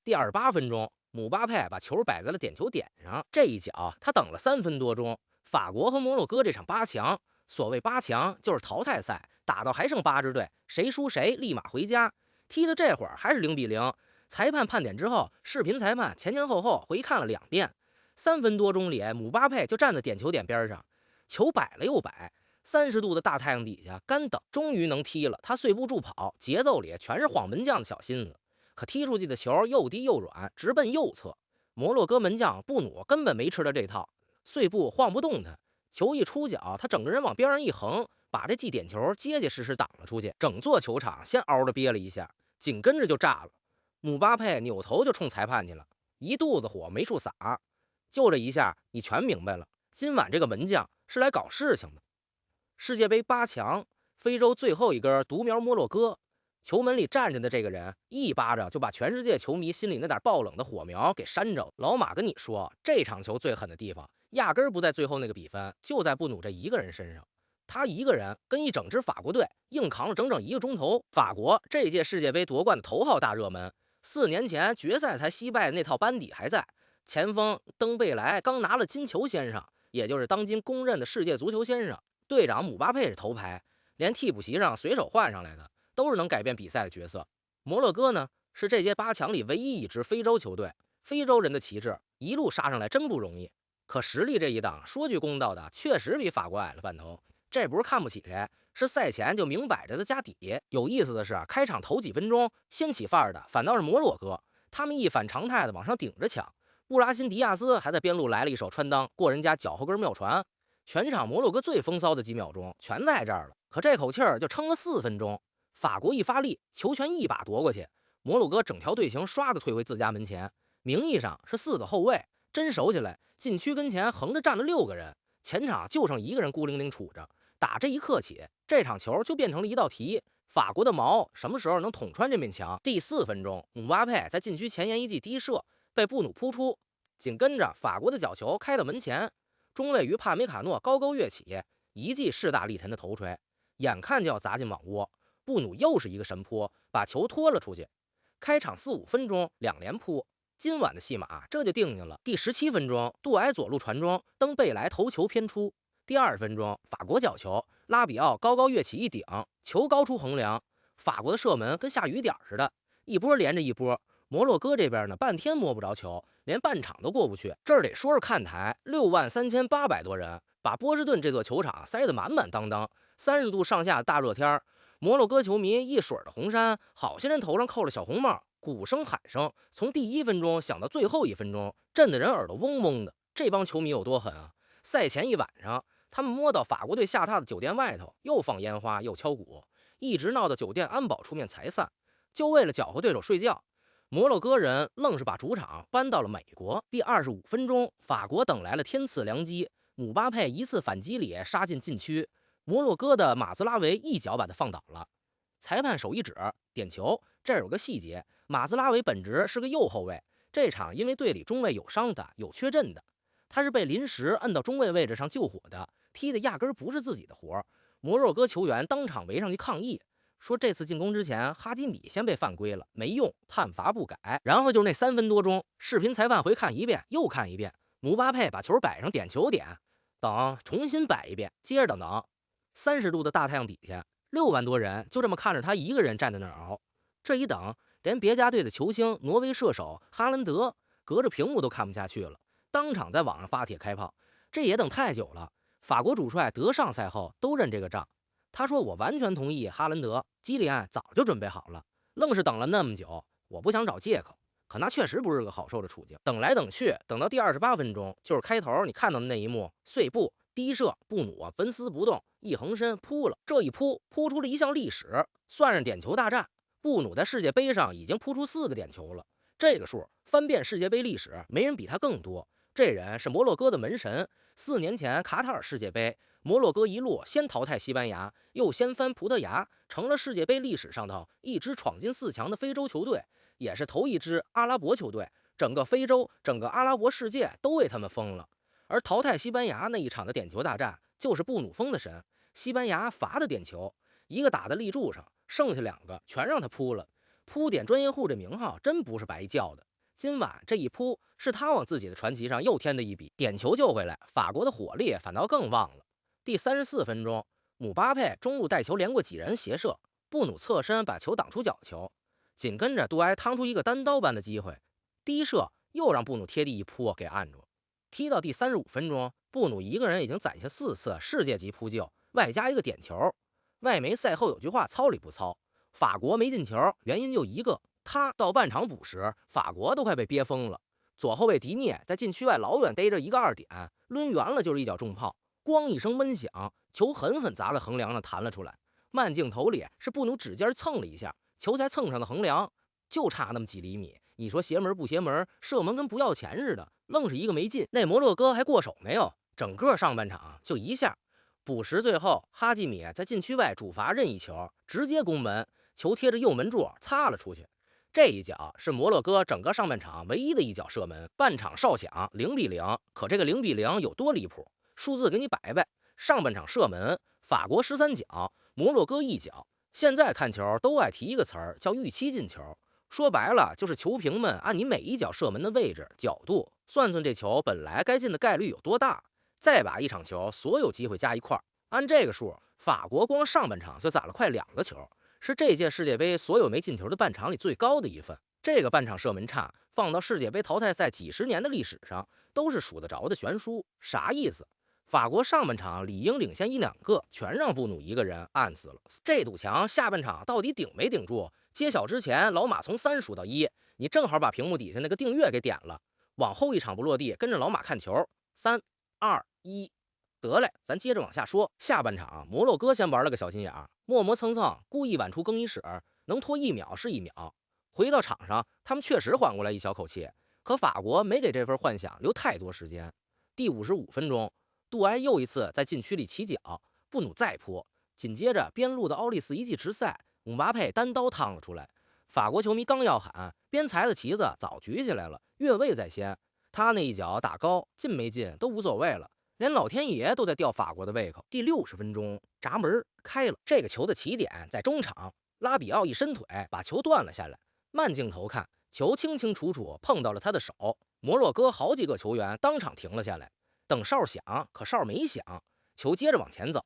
第28分鐘，姆巴佩把球摆在了点球点上，这一脚他等了3分多鐘。法国和摩洛哥这场8强，所謂8强就是淘汰赛，打到还剩8支队，誰輸誰立馬回家。踢的这会儿还是0-0，裁判判点之後，视頻裁判前前後後回看了2遍。3分多鐘裡，姆巴佩就站在點球點邊上，球擺了又擺，30度的大太陽底下乾等，終於能踢了。他碎步助跑，節奏裡全是晃門將的小心思，可踢出去的球又低又軟，直奔右側。摩洛哥门将布努根本没吃到这套，碎步晃不動他，球一出腳，他整個人往邊上一橫，把這記點球結結實實擋了出去。整座球場先嗷的憋了一下，緊跟着就炸了。姆巴佩扭頭就冲裁判去了，一肚子火没处撒。就这一下，你全明白了，今晚这個門将是來搞事情的。世界杯8強，非洲最後一根獨苗摩洛哥，球門裡站着的這個人一巴掌就把全世界球迷心裡那點爆冷的火苗給扇着了。老馬跟你說，這場球最狠的地方壓根不在最後那個比分，就在布努這一個人身上。他一個人跟一整支法國隊硬扛了整整1個鐘頭。法國這屆世界杯奪冠的頭號大熱門，4年前決賽才惜敗的那套班底還在。前鋒登貝萊剛拿了金球先生，也就是當今公認的世界足球先生。隊長姆巴佩是頭牌，連替補席上隨手換上來的，都是能改變比賽的角色。摩洛哥呢，是這屆8強裡唯一一支非洲球隊，非洲人的旗幟一路殺上來真不容易。可實力這一檔，說句公道的，確實比法國矮了半頭。這不是看不起誰，是賽前就明擺着的家底。有意思的是，開場頭幾分鐘先起範兒的反倒是摩洛哥，他們一反常態的往上頂着搶。布拉辛迪亞斯還在邊路來了一手穿襠，過人家腳後跟妙傳。全場摩洛哥最風騷的幾秒鐘全在這兒了，可這口氣兒就撐了4分鐘。法國一發力，球權一把奪過去，摩洛哥整條隊形唰的退回自家門前。名義上是4個後衛，真守起來，禁區跟前橫着站了6個人，前場就剩1個人孤零零杵着。打這一刻起，這場球就變成了一道題：法國的矛什麼時候能捅穿這面牆？第4分鐘，姆巴佩在禁區前沿一記低射，被布努撲出，緊跟着法國的角球開到門前，中衛於帕梅卡諾高高躍起，一記勢大力沉的頭錘，眼看就要砸進網窩，布努又是一個神撲，把球拖了出去。開場4-5分鐘2連撲，今晚的戲碼這就定下了。第17分鐘，杜埃左路傳中，登貝萊頭球偏出。第20分鐘，法國角球，拉比奧高高躍起一頂，球高出橫梁，法國的射門跟下雨點似的，一波連着一波。摩洛哥這邊呢，半天摸不着球，連半場都過不去。這兒得說是看台63800多人，把波士頓這座球場塞得滿滿當當。30度上下的大熱天，摩洛哥球迷一水的紅衫，好些人頭上扣了小紅帽，鼓聲喊聲從第1分鐘響到最後1分鐘，震得人耳朵嗡嗡的。這幫球迷有多狠啊！賽前一晚上，他們摸到法國隊下榻的酒店外頭，又放煙花又敲鼓，一直鬧到酒店安保出面才散，就為了攪和對手睡覺。摩洛哥人愣是把主場搬到了美國。第25分鐘，法國等來了天賜良機，姆巴佩一次反擊裡殺進禁區，摩洛哥的馬茲拉維一腳把他放倒了。裁判手一指點球。這兒有個細節，馬茲拉維本職是個右後衛，這場因為隊裡中衛有傷的有缺陣的，他是被臨時摁到中衛位置上救火的，踢的壓根不是自己的活。摩洛哥球員當場圍上去抗議，說這次進攻之前哈基米先被犯規了，沒用，判罰不改。然後就是那3分多鐘，視頻裁判回看一遍又看一遍，姆巴佩把球擺上點球點，等重新擺一遍，接着等。30度的大太陽底下，6萬多人就這麼看着他一個人站在那兒熬。這一等，連別家隊的球星挪威射手哈蘭德隔着屏幕都看不下去了，當場在網上發帖開炮。這也等太久了，法國主帥德尚賽後都認這個賬。他說：“我完全同意哈蘭德，基利安早就準備好了，愣是等了那麼久，我不想找借口。可那確實不是個好受的處境。等來等去，等到第28分鐘，就是開頭你看到的那一幕，碎步低射，布努紋絲不動，一橫身撲了，這一撲出了一項歷史，算上點球大戰，布努在世界杯上已經撲出4個點球了。這個數翻遍世界杯歷史，沒人比他更多。這人是摩洛哥的門神。4年前卡塔爾世界杯，摩洛哥一路先淘汰西班牙，又掀翻葡萄牙，成了世界杯歷史上头一支闖進4強的非洲球隊，也是頭一支阿拉伯球队。整個非洲，整個阿拉伯世界都為他們瘋了。而淘汰西班牙那一場的點球大戰，就是布努封的神。西班牙罰的點球，一個打在立柱上，剩下2個全讓他撲了。撲點專業戶這名號真不是白叫的。今晚這一撲是他往自己的傳奇上又添的一筆，點球救回來，法國的火力反倒更旺了。第34分鐘，姆巴佩中路带球连過几人斜射，布努侧身把球挡出角球，緊跟着杜埃趟出一個單刀般的機會，低射又讓布努貼地一撲給按住。踢到第35分鐘，布努一個人已經攒下4次世界級撲救，外加一個點球。外媒赛後有句話糙理不糙，法國沒進球原因就一個，他到半場補時，法國都快被憋瘋了。左後衛迪涅在禁区外老遠逮着一個2點，抡圓了就是一脚重炮，咣一聲悶響，球狠狠砸了橫梁上彈了出來。慢鏡頭裡是布努指尖蹭了一下，球才蹭上的橫梁，就差那麼幾厘米。你說邪門不邪门？射门跟不要錢似的，愣是一個沒进。那摩洛哥還過手沒有？整個上半场就一下。補時最後，哈基米在禁區外主罰任意球，直接攻門，球貼着右門柱擦了出去。這一腳是摩洛哥整個上半場唯一的一腳射門。半場哨響0-0，可這個0-0有多離譜？數字給你擺擺，上半场射門，法國13腳，摩洛哥1腳。現在看球都愛提一個詞兒，叫預期進球。說白了就是球評們按你每一腳射門的位置、角度，算算這球本來該進的概率有多大，再把一場球所有機會加一塊兒，按這個數，法國光上半场就攒了快2個球，是這屆世界杯所有沒進球的半场裡最高的一份。這個半场射門差，放到世界杯淘汰赛幾十年的歷史上，都是數得着的悬殊。啥意思？法國上半场理應領先1-2個，全讓布努一個人按死了。這堵牆下半场到底頂沒頂住？揭曉之前，老馬從3數到1，你正好把屏幕底下那個訂閱給點了。往後一場不落地，跟着老馬看球。3、2、1，得嘞，咱接着往下說。下半场，摩洛哥先玩了個小心眼，磨磨蹭蹭，故意晚出更衣室，能拖1秒是1秒。回到场上，他們確實緩過來一小口氣，可法國沒給這份幻想留太多時間。第55分鐘，杜埃又一次在禁區裡起腳，布努再撲，緊接着邊路的奧利斯一記直塞，姆巴佩單刀趟了出來。法國球迷剛要喊，邊裁的旗子早舉起來了，越位在先。他那一腳打高，進沒進都無所謂了，連老天爺都在吊法國的胃口。第60分鐘，闸門開了，這個球的起點在中場，拉比奧一伸腿把球斷了下來。慢鏡頭看，球清清楚楚碰到了他的手。摩洛哥好幾個球員當场停了下來，等哨響，可哨沒響，球接着往前走。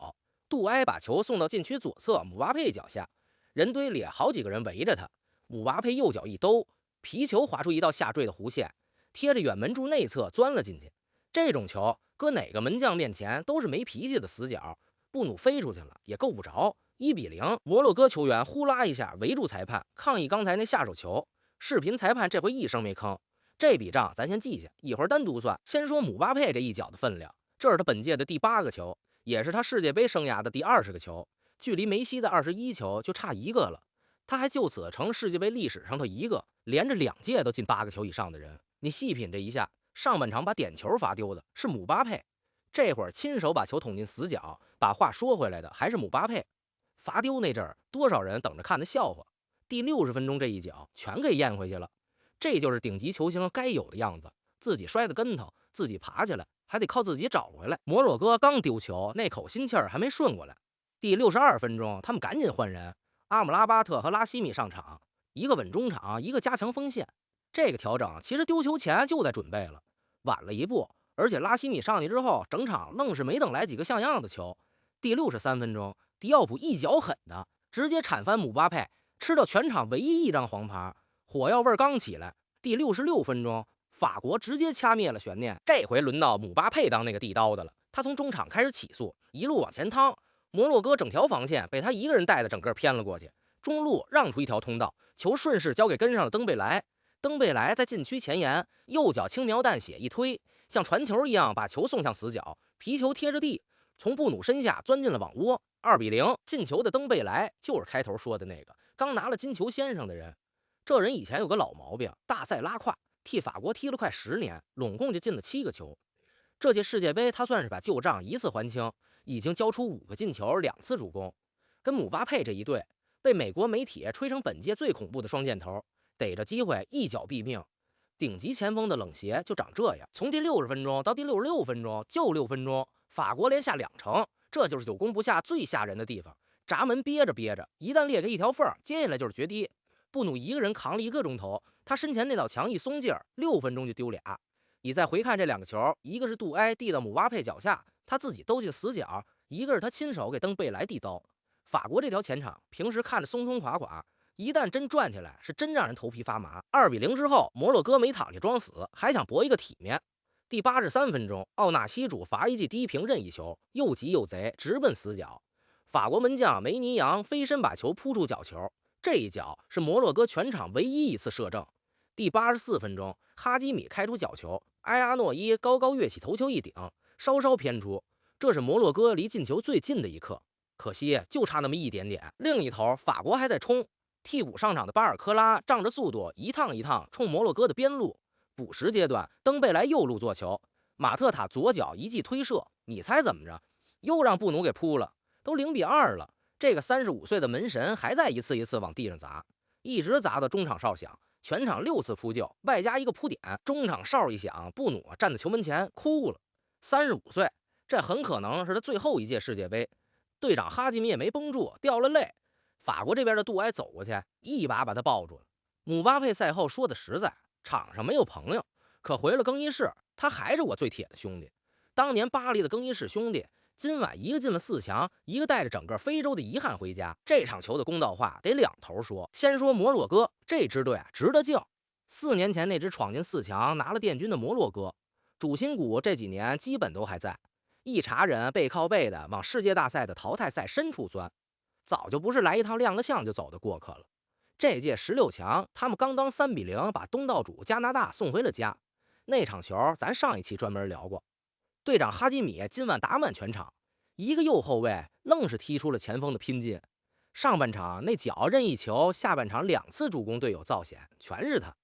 杜埃把球送到禁區左側姆巴佩腳下，人堆裡好幾個人圍着他。姆巴佩右腳一兜，皮球劃出一道下墜的弧線，貼着遠門柱內側鑽了進去。這種球擱哪個門將面前都是沒脾氣的死角。布努飛出去了也夠不着。1-0，摩洛哥球員呼啦一下圍住裁判，抗議刚才那下手球。视頻裁判這回一聲沒吭。這筆賬咱先記下，一會兒單獨算。先說姆巴佩這一腳的分量，這是他本屆的第8個球，也是他世界杯生涯的第20個球，距離梅西的21球就差1個了。他還就此成了世界杯歷史上头一個連着2屆都進8個球以上的人。你細品這一下，上半場把點球罰丟的是姆巴佩，這會兒親手把球捅進死角，把話說回來的還是姆巴佩。罰丟那陣兒，多少人等着看他笑話。第60分鐘這一腳全給驗回去了，這就是頂級球星該有的樣子，自己摔個跟頭，自己爬起來，還得靠自己找回來。摩洛哥剛丟球，那口心氣兒還沒順過來。第62分鐘，他們趕緊換人，阿姆拉巴特和拉希米上場，一個穩中場，一個加強鋒線。這個調整其實丟球前就在準備了，晚了一步，而且拉希米上去之後，整场愣是没等来幾個像樣的球。第63分鐘，迪奧普一腳狠的，直接鏟翻姆巴佩，吃到全場唯一一張黃牌，火藥味剛起來。第66分鐘，法國直接掐滅了懸念，這回輪到姆巴佩當那個地刀的了。他從中場開始起速，一路往前趟，摩洛哥整條防線被他一個人帶的整個偏了過去，中路讓出一條通道，球順勢交給跟上了登貝萊。登貝萊在禁區前沿，右腳輕描淡寫一推，像傳球一樣把球送向死角，皮球貼着地，從布努身下鑽進了網窩。2-0，進球的登貝萊就是開頭說的那個剛拿了金球先生的人。這人以前有個老毛病，大賽拉胯，替法國踢了快10年，攏共就進了7個球。這屆世界杯他算是把舊賬一次還清，已經交出5個進球，2次助攻。跟姆巴佩這一對，被美國媒體吹成本屆最恐怖的雙箭頭，逮着機會一腳毙命。頂級前鋒的冷鞋就長這樣，從第60分鐘到第66分鐘，就6分鐘，法國連下2城，這就是久攻不下最嚇人的地方。閘門憋着憋着，一旦裂開一條縫，接下來就是決堤。布努一個人扛了1個鐘頭，他身前那道牆一鬆劲儿，6分鐘就丢俩。你再回看这2個球，一個是杜埃遞到姆巴佩腳下，他自己兜進死角；一個是他親手給登貝萊遞刀。法國這條前場平時看着鬆鬆垮垮，一旦真轉起來，是真讓人頭皮發麻。2-0之後，摩洛哥沒躺下裝死，還想搏一個體面。第83分鐘，奧納西主罰一記低平任意球，又急又賊，直奔死角。法國門將梅尼扬飞身把球撲出角球，這一脚是摩洛哥全場唯一一次射正。第84分鐘，哈基米開出角球，埃阿諾伊高高躍起頭球一頂，稍稍偏出，這是摩洛哥離進球最近的一刻。可惜就差那麼一點點。另一頭，法國還在衝，替補上場的巴爾科拉仗着速度一趟一趟衝摩洛哥的邊路。補時階段，登貝萊右路做球，馬特塔左腳一記推射，你猜怎麼着？又讓布努給撲了。都0-2了，這個35歲的門神還在一次一次往地上砸，一直砸到中場哨響，全場6次撲救，外加一個撲點。中場哨一響，布努站在球門前哭了。35歲，這很可能是他最後一屆世界杯。隊長哈基米也沒繃住，掉了淚。法國這邊的杜埃走過去，一把他抱住了。姆巴佩賽後說的實在，場上沒有朋友，可回了更衣室，他還是我最鐵的兄弟。當年巴黎的更衣室兄弟，今晚一個進了4強，一個帶着整個非洲的遺憾回家。這場球的公道話得兩頭說。先說摩洛哥這支隊值得敬。4年前那支闖進4強拿了殿軍的摩洛哥，主心骨這幾年基本都還在，一茬人背靠背的往世界大賽的淘汰赛深處鑽，早就不是來一趟亮个相就走的过客了。這屆16強，他們剛當3-0把东道主加拿大送回了家。那場球咱上一期專門聊過。队長哈基米今晚打滿全場，一個右後衛愣是踢出了前鋒的拼勁。上半場那腳任意球，下半場2次助攻隊友造險，全是他。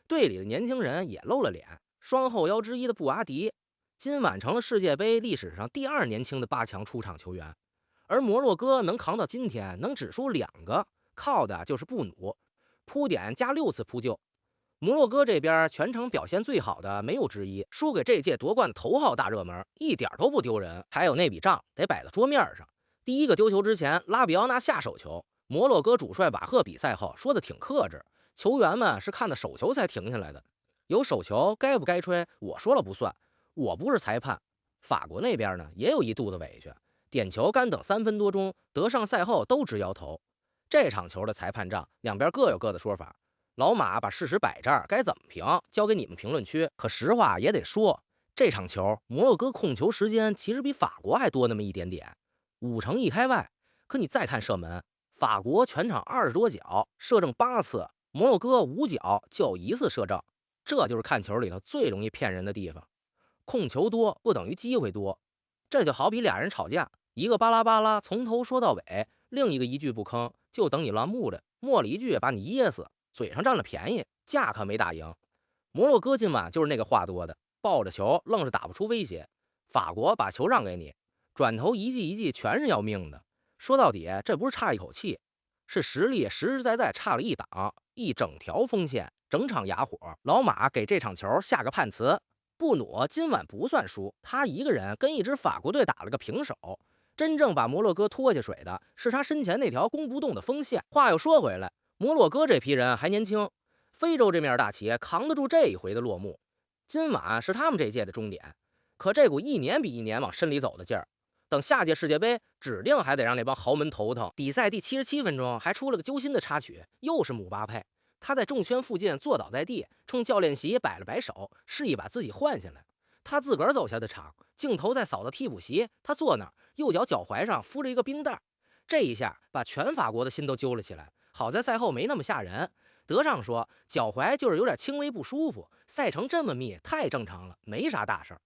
隊裡的年輕人也露了臉，雙後腰之一的布阿迪，今晚成了世界杯歷史上第2年輕的8強出場球員。而摩洛哥能扛到今天，能只輸2個，靠的就是布努，撲點加6次撲救。摩洛哥這邊全程表現最好的沒有之一，輸給這屆奪冠的頭號大熱門，一點都不丟人。還有那筆賬得擺到桌面上。第一個丟球之前，拉比奧納下手球，摩洛哥主帥瓦赫比賽後說的挺克制，球員們是看的手球才停下來的。有手球該不該吹，我說了不算，我不是裁判。法國那邊呢也有一肚子委屈，點球乾等3分多鐘，德尚賽後都直搖頭。這場球的裁判賬兩邊各有各的說法。老馬把事實擺這兒，該怎麼評交給你們評論區。可實話也得說，這場球摩洛哥控球時間其實比法國還多那麼一點點，5成1開外。可你再看射門，法國全場20多腳射正8次，摩洛哥5腳就有1次射正。這就是看球裡頭最容易騙人的地方，控球多不等於機會多。這就好比倆人吵架，一個巴拉巴拉從頭說到尾，另一個一句不吭，就等你亂木的，末了一句把你噎死。嘴上占了便宜，架可沒打贏。摩洛哥今晚就是那個話多的，抱着球愣是打不出威脅。法國把球讓給你，轉頭一記一記全是要命的。說到底，這不是差一口氣，是實力實實在在差了一檔，一整條鋒線，整場啞火。老馬給這場球下個判詞：布努今晚不算輸，他一個人跟一支法國隊打了個平手。真正把摩洛哥拖下水的是他身前那條攻不動的鋒線。話又說回來，摩洛哥這批人還年輕，非洲這面大旗扛得住這一回的落幕。今晚是他們這屆的終點，可這股一年比一年往深裡走的勁兒，等下屆世界杯指定還得讓那幫豪門頭疼。比賽第77分鐘還出了個揪心的插曲，又是姆巴佩，他在重圈附近坐倒在地，衝教練席擺了擺手，示意把自己換下來。他自個兒走下的場，鏡頭再掃到替補席，他坐那兒，右腳踝上敷着一個冰袋，這一下把全法國的心都揪了起來。好在賽後沒那麼嚇人，德尚說腳踝就是有點輕微不舒服，賽程這麼密太正常了，沒啥大事兒。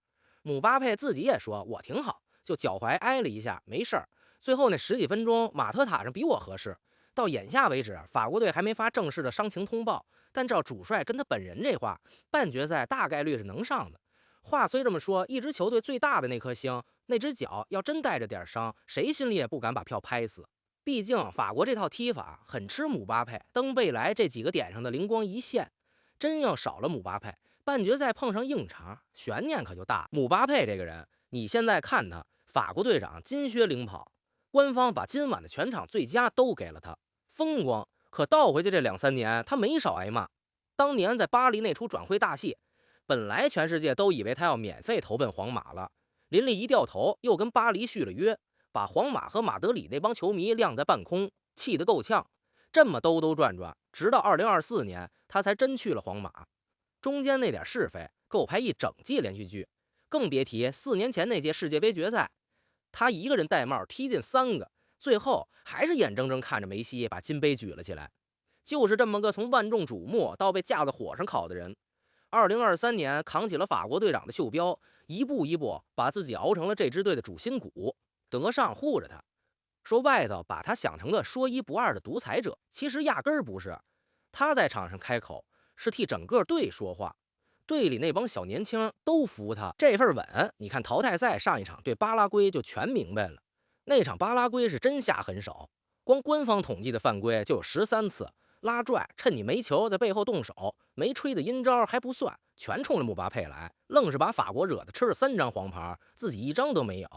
姆巴佩自己也說我挺好，就腳踝挨了一下沒事兒。最後那10幾分鐘馬特塔上比我合適。到眼下為止，法國隊還沒發正式的傷情通報，但照主帥跟他本人這話，半決賽大概率是能上的。話雖這麼說，一支球隊最大的那顆星，那只腳要真帶着點傷，誰心裡也不敢把票拍死。畢竟法國這套踢法很吃姆巴佩、登貝萊這幾個點上的靈光一現，真要少了姆巴佩，半決賽碰上硬茬，懸念可就大了。姆巴佩這個人，你現在看他，法國隊長金靴領跑，官方把今晚的全場最佳都給了他，風光。可倒回去這2、3年，他沒少挨罵。當年在巴黎那出轉會大戲，本來全世界都以為他要免費投奔皇馬了，林立一掉頭，又跟巴黎續了約，把皇馬和馬德里那幫球迷晾在半空，氣得夠嗆。這麼兜兜轉轉，直到2024年，他才真去了皇馬。中間那點是非，夠拍一整季連續劇。更別提4年前那屆世界杯決賽，他一個人戴帽踢進3個，最後還是眼睜睜看着梅西把金杯舉了起来。就是這麼個從萬眾瞩目到被架在火上烤的人，2023年扛起了法國隊長的袖標，一步一步把自己熬成了这支队的主心骨。德尚護着他，說外頭把他想成了說一不二的獨裁者，其實壓根兒不是。他在場上開口是替整個隊說話，隊裡那幫小年輕都服他這份穩。你看淘汰賽上一場对巴拉圭就全明白了，那場巴拉圭是真下狠手，光官方統計的犯規就有13次，拉拽，趁你没球在背後動手，没吹的陰招還不算，全衝着姆巴佩來，愣是把法國惹得吃了3張黃牌，自己1張都沒有，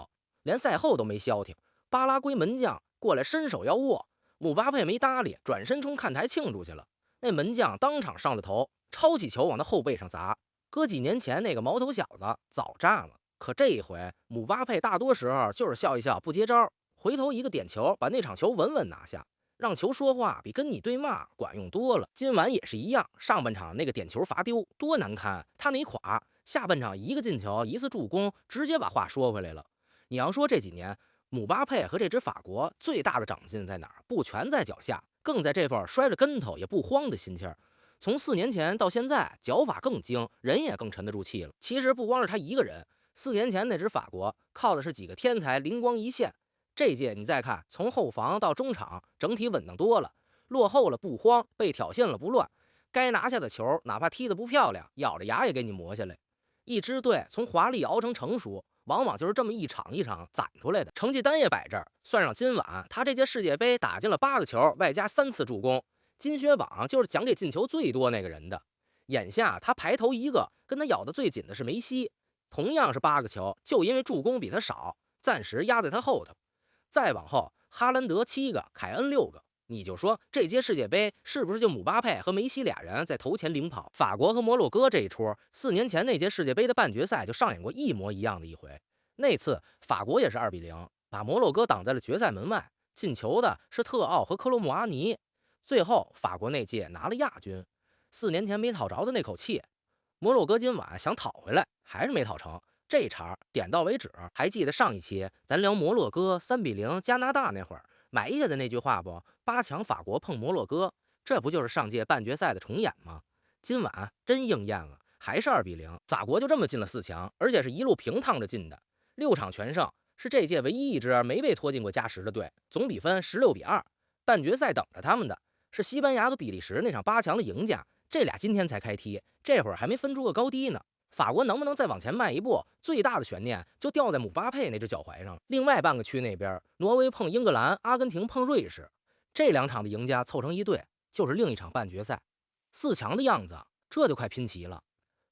連賽後都沒消停。巴拉圭门將過來伸手要握，姆巴佩沒搭理，轉身衝看台慶祝去了。那門將當場上了頭，抄起球往他後背上砸。搁幾年前那個毛头小子早炸了，可这一回姆巴佩大多时候就是笑一笑不接招，回頭一個點球把那場球穩穩拿下。讓球說話比跟你對罵管用多了。今晚也是一樣，上半場那個點球罰丟多難堪，他沒垮，下半場一個進球1次助攻，直接把話說回來了。你要說這幾年姆巴佩和這支法國最大的長進在哪兒？不全在腳下，更在這份摔着跟頭也不慌的心气兒。從4年前到現在，腳法更精，人也更沉得住气了。其實不光是他一個人，4年前那支法國靠的是幾個天才靈光一現。這屆你再看，從後防到中場，整體穩當多了，落後了不慌，被挑釁了不亂，該拿下的球哪怕踢得不漂亮，咬着牙也給你磨下來。一支隊從華麗熬成成熟，往往就是這麼一場一場攢出來的。成績單也擺這兒，算上今晚他這屆世界杯打進了8個球，外加3次助攻，金靴榜就是獎給進球最多那個人的。眼下他排頭一個，跟他咬得最緊的是梅西，同樣是8個球，就因為助攻比他少，暫時壓在他後頭。再往後，哈蘭德7個，凱恩6個。你就說這屆世界杯是不是就姆巴佩和梅西倆人在頭前領跑？法國和摩洛哥這一出，4年前那屆世界杯的半決賽就上演過一模一樣的一回。那次法國也是2-0，把摩洛哥擋在了決賽門外，進球的是特奧和科羅姆阿尼。最後法國那屆拿了亞軍，4年前沒討着的那口氣，摩洛哥今晚想討回來，還是沒討成。這茬點到為止。還記得上一期咱聊摩洛哥3-0加拿大那會兒埋下的那句話不？8強法國碰摩洛哥，這不就是上屆半決賽的重演嗎？今晚真應驗了，還是2-0，法國就這麼進了4強，而且是一路平趟着進的，6場全勝，是這屆唯一一支沒被拖進過加時的隊，總比分16-2。半決賽等着他們的是西班牙和比利時那场8強的贏家，這倆今天才開踢，這會兒還沒分出個高低呢。法國能不能再往前邁一步？最大的懸念就掉在姆巴佩那只腳踝上。另外半個區那邊，挪威碰英格蘭，阿根廷碰瑞士，這2場的贏家湊成一隊，就是另一場半決賽4強的樣子，這就快拼齊了。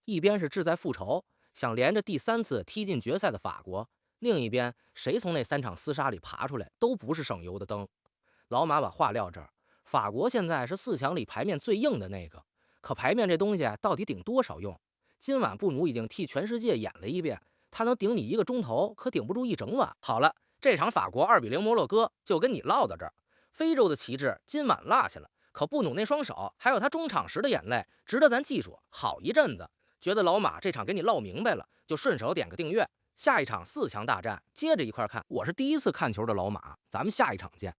一邊是志在復仇，想連着第3次踢進決賽的法國，另一邊誰從那3場廝殺裡爬出來，都不是省油的燈。老馬把話撂這兒，法國現在是4強裡牌面最硬的那個，可牌面這東西到底頂多少用？今晚布努已經替全世界演了一遍，他能頂你1個鐘頭，可頂不住1整晚。好了，這場法國2-0摩洛哥就跟你唠到這兒。非洲的旗帜今晚落下了，可布努那雙手還有他中場時的眼淚，值得咱記住好一陣子。覺得老馬這場給你嘮明白了，就順手點個訂閱。下一場4強大戰接着一塊看。我是第一次看球的老馬，咱們下一場見。